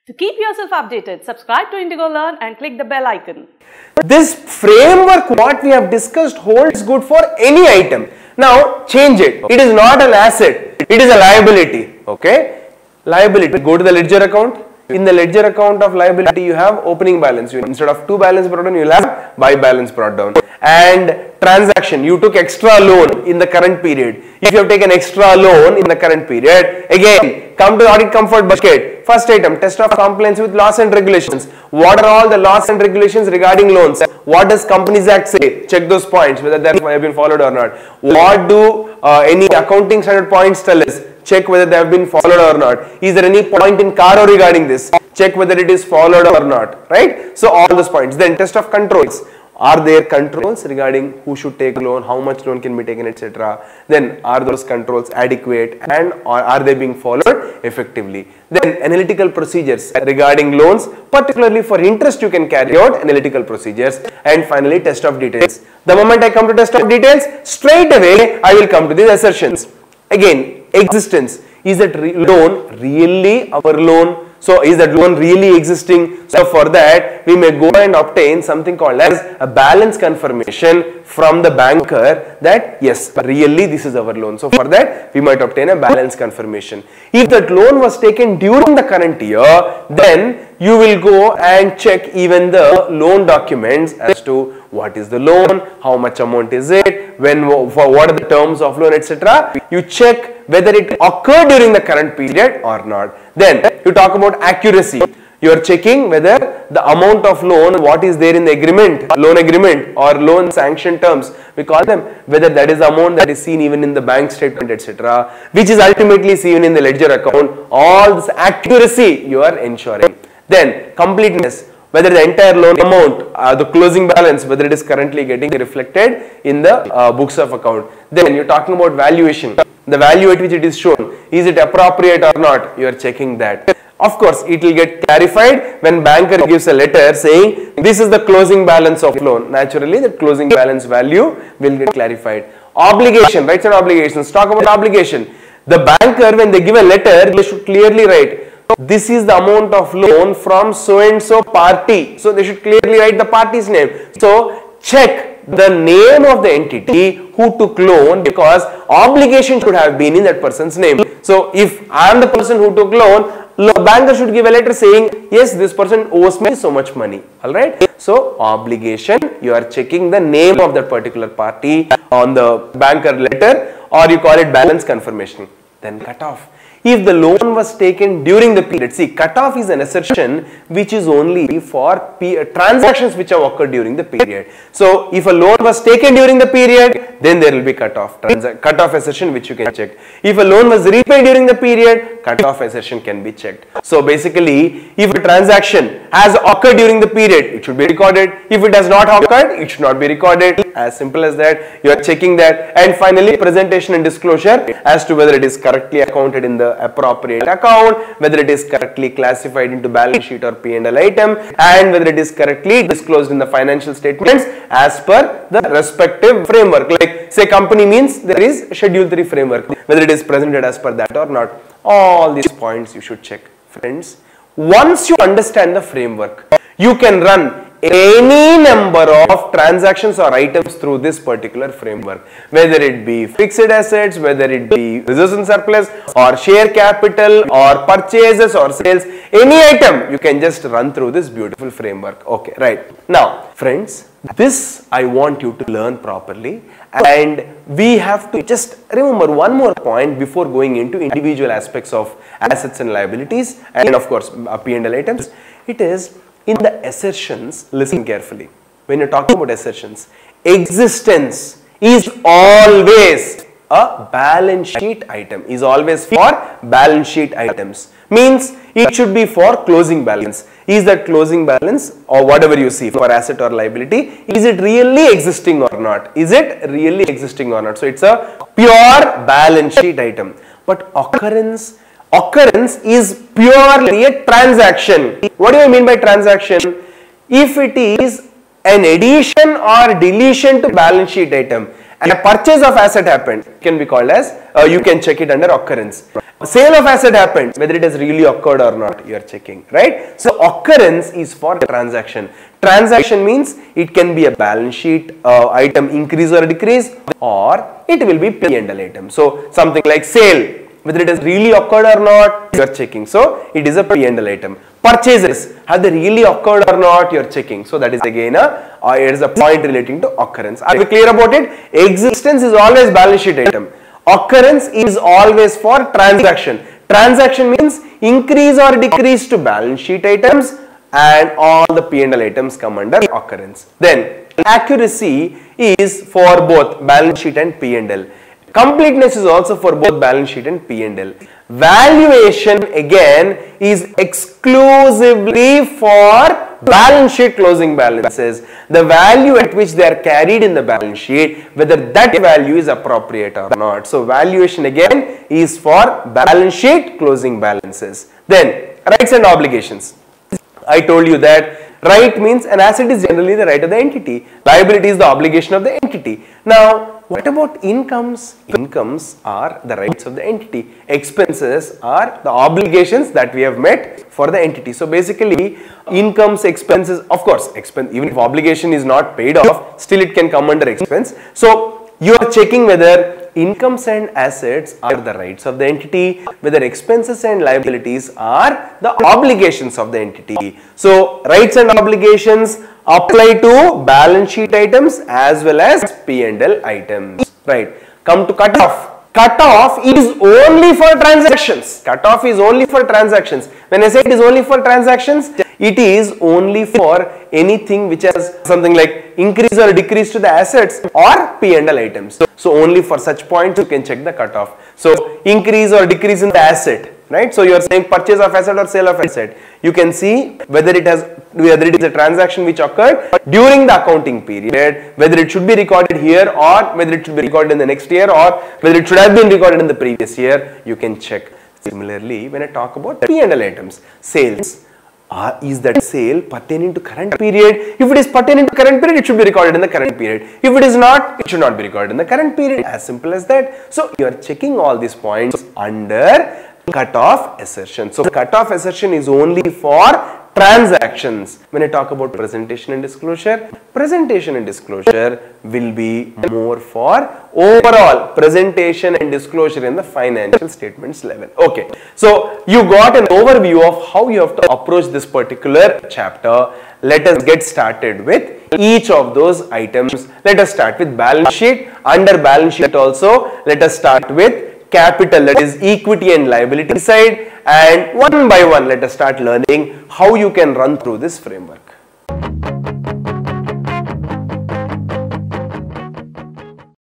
To keep yourself updated, subscribe to IndigoLearn and click the bell icon. This framework what we have discussed holds good for any item. Now change it. It is not an asset. It is a liability. Okay. Liability. Go to the ledger account. In the ledger account of liability you have opening balance. Instead of 2 balance brought down you will have buy balance brought down. And transaction, you took extra loan in the current period. If you have taken extra loan in the current period, again come to the audit comfort bucket. First item, test of compliance with laws and regulations. What are all the laws and regulations regarding loans? What does Companies Act say? Check those points whether they have been followed or not. What do any accounting standard points tell us? Check whether they have been followed or not. Is there any point in CARO regarding this? Check whether it is followed or not. Right? So all those points. Then test of controls. Are there controls regarding who should take loan, how much loan can be taken, etc. Then are those controls adequate and are they being followed effectively? Then analytical procedures regarding loans, particularly for interest you can carry out analytical procedures. And finally test of details. The moment I come to test of details, straight away I will come to these assertions. Again, existence. Is that loan really our loan? So is that loan really existing? So for that we may go and obtain something called as a balance confirmation from the banker that yes, really this is our loan. So for that we might obtain a balance confirmation. If that loan was taken during the current year, then you will go and check even the loan documents as to what is the loan, how much amount is it, for what are the terms of loan, etc. You check whether it occurred during the current period or not. Then you talk about accuracy. You are checking whether the amount of loan, what is there in the agreement, loan agreement or loan sanction terms, we call them, whether that is the amount that is seen even in the bank statement, etc., which is ultimately seen in the ledger account. All this accuracy you are ensuring. Then completeness, whether the entire loan amount, the closing balance, whether it is currently getting reflected in the books of account. Then you are talking about valuation, the value at which it is shown, is it appropriate or not, you are checking that. Of course, it will get clarified when banker gives a letter saying this is the closing balance of loan. Naturally, the closing balance value will get clarified. Obligation, rights and obligations. Talk about obligation. The banker, when they give a letter, they should clearly write, this is the amount of loan from so and so party. So they should clearly write the party's name. So check the name of the entity who took loan, because obligation should have been in that person's name. So if I am the person who took loan, the banker should give a letter saying, yes, this person owes me so much money. Alright. So obligation, you are checking the name of that particular party on the banker letter, or you call it balance confirmation. Then cutoff. If the loan was taken during the period, see, cutoff is an assertion which is only for transactions which have occurred during the period. So if a loan was taken during the period, then there will be cutoff assertion which you can check. If a loan was repaid during the period, cutoff assertion can be checked. So basically, if a transaction has occurred during the period, it should be recorded. If it has not occurred, it should not be recorded. As simple as that. You are checking that. And finally, presentation and disclosure as to whether it is correctly accounted in the appropriate account, whether it is correctly classified into balance sheet or P&L item, and whether it is correctly disclosed in the financial statements as per the respective framework. Like say company means there is Schedule 3 framework, whether it is presented as per that or not. All these points you should check. Friends, once you understand the framework, you can run any number of transactions or items through this particular framework, whether it be fixed assets, whether it be reserves and surplus, or share capital, or purchases or sales, any item you can just run through this beautiful framework. Okay, right. Now friends, this I want you to learn properly, and we have to just remember one more point before going into individual aspects of assets and liabilities, and of course P&L items. It is in the assertions, listen carefully. When you're talking about assertions, existence is always a balance sheet item, is always for balance sheet items. Means it should be for closing balance. Is that closing balance or whatever you see for asset or liability, is it really existing or not? Is it really existing or not? So it's a pure balance sheet item. But occurrence is purely a transaction. What do I mean by transaction? If it is an addition or deletion to balance sheet item, and a purchase of asset happened, can be called as, you can check it under occurrence. Sale of asset happened, whether it has really occurred or not, you are checking, right? So occurrence is for transaction. Transaction means it can be a balance sheet item increase or decrease, or it will be P&L item. So something like sale, whether it has really occurred or not, you are checking. So it is a P&L item. Purchases, have they really occurred or not, you are checking. So that is again it is a point relating to occurrence. Are we clear about it? Existence is always balance sheet item. Occurrence is always for transaction. Transaction means increase or decrease to balance sheet items, and all the P&L items come under occurrence. Then accuracy is for both balance sheet and P&L. Completeness is also for both balance sheet and P&L. Valuation again is exclusively for balance sheet closing balances. The value at which they are carried in the balance sheet, whether that value is appropriate or not. So valuation again is for balance sheet closing balances. Then rights and obligations. I told you that right means an asset is generally the right of the entity. Liability is the obligation of the entity. Now, what about incomes? Incomes are the rights of the entity. Expenses are the obligations that we have met for the entity. So basically, incomes, expenses, of course, expense, even if obligation is not paid off, still it can come under expense. So you are checking whether incomes and assets are the rights of the entity, whether expenses and liabilities are the obligations of the entity. So rights and obligations apply to balance sheet items as well as P&L items, right? Come to cutoff. Cutoff is only for transactions. Cutoff is only for transactions. When I say it is only for transactions, it is only for anything which has something like increase or decrease to the assets or P&L items. So only for such points you can check the cutoff. So increase or decrease in the asset, right? So you are saying purchase of asset or sale of asset. You can see whether it is a transaction which occurred during the accounting period, whether it should be recorded here or whether it should be recorded in the next year or whether it should have been recorded in the previous year. You can check. Similarly, when I talk about P&L items, sales. Is that sale pertaining to current period? If it is pertaining to current period, it should be recorded in the current period. If it is not, it should not be recorded in the current period. As simple as that. So you are checking all these points under cutoff assertion. So cutoff assertion is only for transactions. When I talk about presentation and disclosure will be more for overall presentation and disclosure in the financial statements level. Okay, so you got an overview of how you have to approach this particular chapter. Let us get started with each of those items. Let us start with balance sheet. Under balance sheet also, let us start with capital, that is equity and liability side, and one by one let us start learning how you can run through this framework.